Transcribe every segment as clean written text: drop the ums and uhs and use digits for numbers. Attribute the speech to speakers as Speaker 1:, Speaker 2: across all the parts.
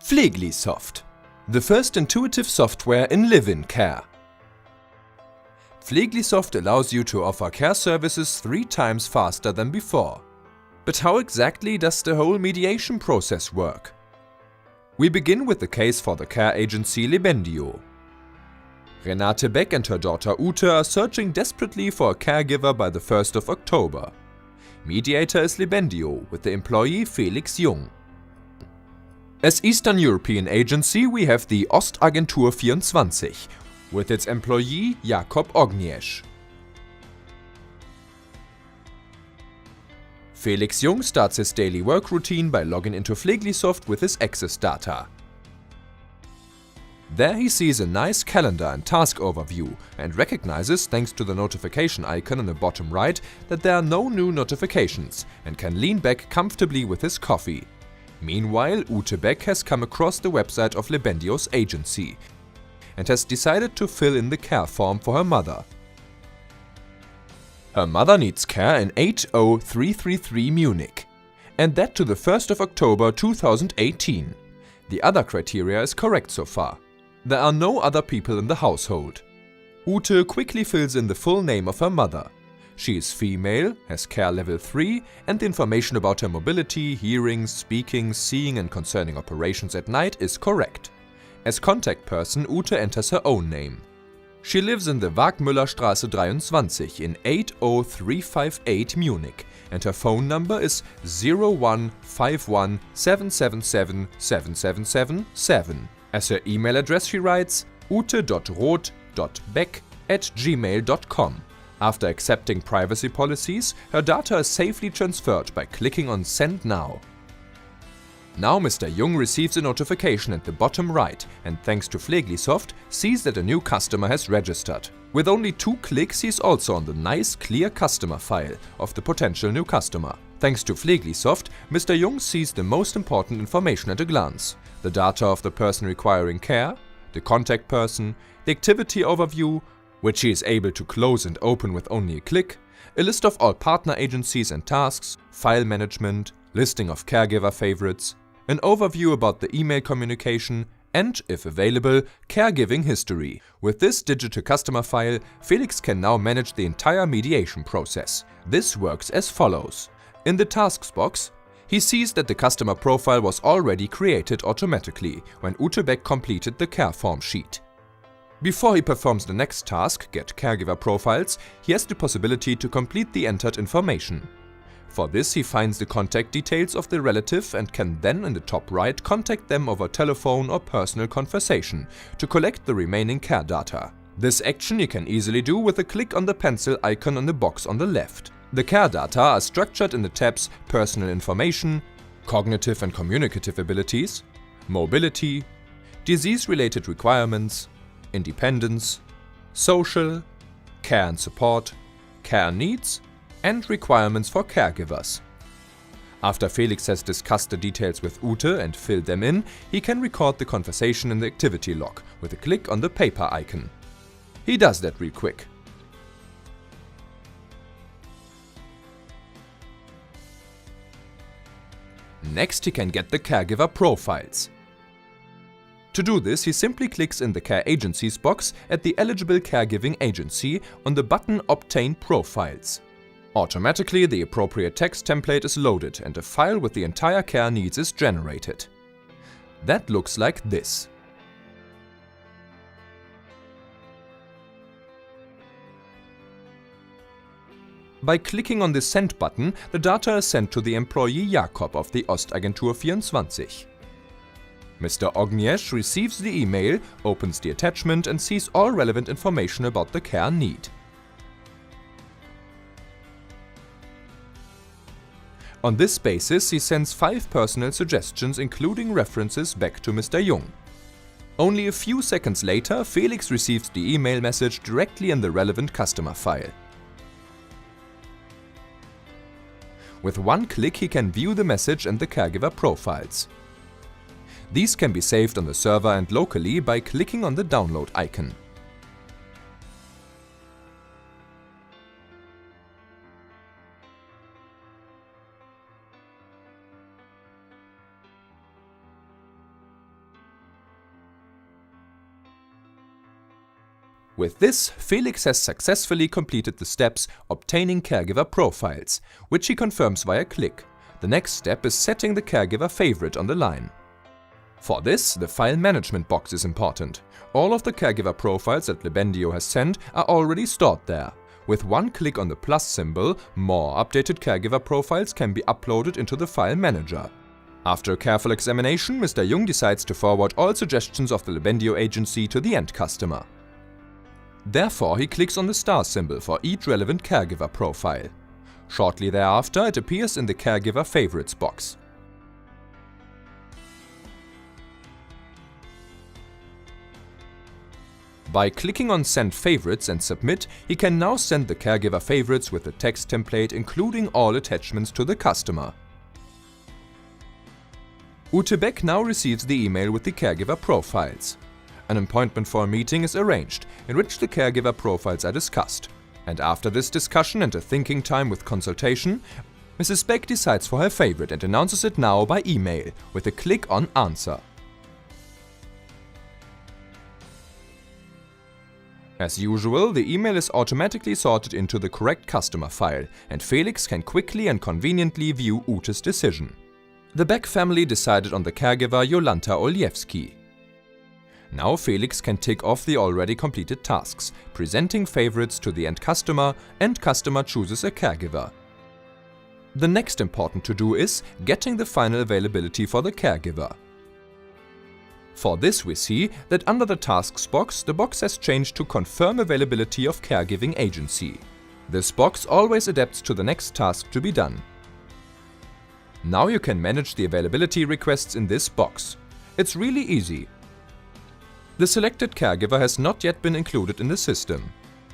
Speaker 1: Pfleglisoft, the first intuitive software in live-in care. Pfleglisoft allows you to offer care services 3 times faster than before. But how exactly does the whole mediation process work? We begin with the case for the care agency Lebendio. Renate Beck and her daughter Ute are searching desperately for a caregiver by the 1st of October. Mediator is Lebendio with the employee Felix Jung. As Eastern European agency we have the Ostagentur 24 with its employee Jakob Ogniesch. Felix Jung starts his daily work routine by logging into Pfleglisoft with his access data. There he sees a nice calendar and task overview and recognizes, thanks to the notification icon in the bottom right, that there are no new notifications and can lean back comfortably with his coffee. Meanwhile, Ute Beck has come across the website of Lebendio's agency and has decided to fill in the care form for her mother. Her mother needs care in 80333 Munich, and that to the 1st of October 2018. The other criteria is correct so far. There are no other people in the household. Ute quickly fills in the full name of her mother. She is female, has care level 3, and the information about her mobility, hearing, speaking, seeing and concerning operations at night is correct. As contact person, Ute enters her own name. She lives in the Wagmüllerstraße 23 in 80358 Munich and her phone number is 0151 777 7777. As her email address she writes ute.roth.beck@gmail.com. After accepting privacy policies, her data is safely transferred by clicking on Send Now. Now Mr. Jung receives a notification at the bottom right and thanks to Pfleglisoft sees that a new customer has registered. With only 2 clicks he is also on the nice clear customer file of the potential new customer. Thanks to Pfleglisoft, Mr. Jung sees the most important information at a glance. The data of the person requiring care, the contact person, the activity overview, which he is able to close and open with only a click, a list of all partner agencies and tasks, file management, listing of caregiver favorites, an overview about the email communication, and, if available, caregiving history. With this digital customer file, Felix can now manage the entire mediation process. This works as follows. In the tasks box, he sees that the customer profile was already created automatically when Ute Beck completed the care form sheet. Before he performs the next task, Get Caregiver Profiles, he has the possibility to complete the entered information. For this he finds the contact details of the relative and can then in the top right contact them over telephone or personal conversation to collect the remaining care data. This action he can easily do with a click on the pencil icon on the box on the left. The care data are structured in the tabs Personal Information, Cognitive and Communicative Abilities, Mobility, Disease-related Requirements, Independence, Social, Care and Support, Care Needs, and Requirements for Caregivers. After Felix has discussed the details with Ute and filled them in, he can record the conversation in the activity log with a click on the paper icon. He does that real quick. Next he can get the caregiver profiles. To do this, he simply clicks in the Care Agencies box at the eligible caregiving agency on the button Obtain Profiles. Automatically, the appropriate text template is loaded and a file with the entire care needs is generated. That looks like this. By clicking on the Send button, the data is sent to the employee Jakob of the Ostagentur 24. Mr. Ogniesch receives the email, opens the attachment and sees all relevant information about the care need. On this basis, he sends 5 personal suggestions including references back to Mr. Jung. Only a few seconds later, Felix receives the email message directly in the relevant customer file. With one click he can view the message and the caregiver profiles. These can be saved on the server and locally by clicking on the download icon. With this, Felix has successfully completed the steps obtaining caregiver profiles, which he confirms via click. The next step is setting the caregiver favorite on the line. For this, the file management box is important. All of the caregiver profiles that Libendio has sent are already stored there. With one click on the plus symbol, more updated caregiver profiles can be uploaded into the file manager. After a careful examination, Mr. Jung decides to forward all suggestions of the Libendio agency to the end customer. Therefore, he clicks on the star symbol for each relevant caregiver profile. Shortly thereafter, it appears in the Caregiver Favorites box. By clicking on Send Favorites and Submit, he can now send the caregiver favorites with the text template including all attachments to the customer. Ute Beck now receives the email with the caregiver profiles. An appointment for a meeting is arranged, in which the caregiver profiles are discussed. And after this discussion and a thinking time with consultation, Mrs. Beck decides for her favorite and announces it now by email with a click on Answer. As usual, the email is automatically sorted into the correct customer file, and Felix can quickly and conveniently view Ute's decision. The Beck family decided on the caregiver Jolanta Oliewski. Now Felix can tick off the already completed tasks, presenting favorites to the end customer, and customer chooses a caregiver. The next important to-do is getting the final availability for the caregiver. For this we see that under the Tasks box, the box has changed to Confirm Availability of Caregiving Agency. This box always adapts to the next task to be done. Now you can manage the availability requests in this box. It's really easy. The selected caregiver has not yet been included in the system.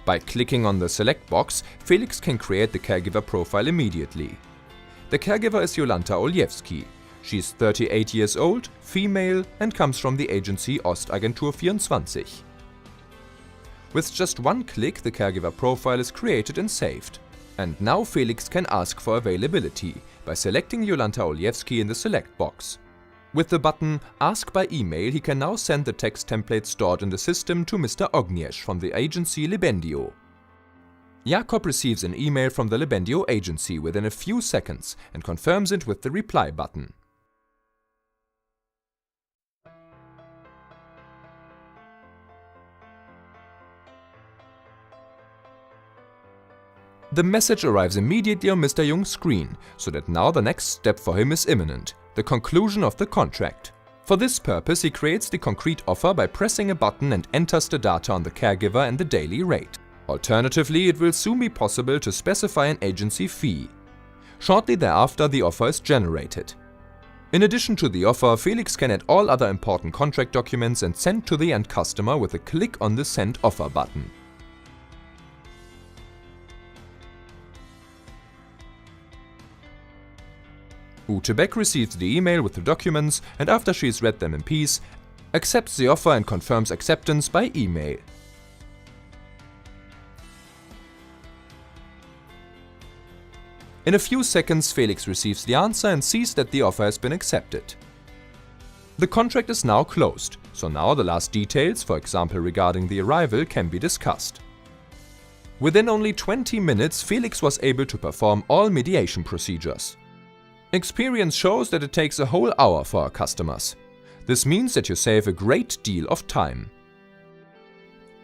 Speaker 1: By clicking on the Select box, Felix can create the caregiver profile immediately. The caregiver is Jolanta Oliewski. She's 38 years old, female and comes from the agency Ostagentur 24. With just one click, the caregiver profile is created and saved. And now Felix can ask for availability by selecting Jolanta Oliewski in the Select box. With the button Ask by email, he can now send the text template stored in the system to Mr. Ogniesz from the agency Libendio. Jakob receives an email from the Libendio agency within a few seconds and confirms it with the reply button. The message arrives immediately on Mr. Jung's screen, so that now the next step for him is imminent, the conclusion of the contract. For this purpose, he creates the concrete offer by pressing a button and enters the data on the caregiver and the daily rate. Alternatively, it will soon be possible to specify an agency fee. Shortly thereafter, the offer is generated. In addition to the offer, Felix can add all other important contract documents and send to the end customer with a click on the Send Offer button. Ute Beck receives the email with the documents and after she's read them in peace, accepts the offer and confirms acceptance by email. In a few seconds, Felix receives the answer and sees that the offer has been accepted. The contract is now closed, so now the last details, for example regarding the arrival, can be discussed. Within only 20 minutes, Felix was able to perform all mediation procedures. Experience shows that it takes a whole hour for our customers. This means that you save a great deal of time.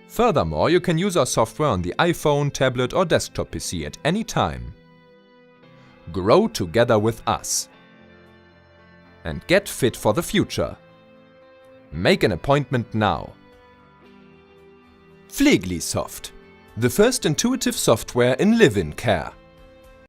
Speaker 1: Furthermore, you can use our software on the iPhone, tablet or desktop PC at any time. Grow together with us. And get fit for the future. Make an appointment now. Pfleglisoft, the first intuitive software in live-in care.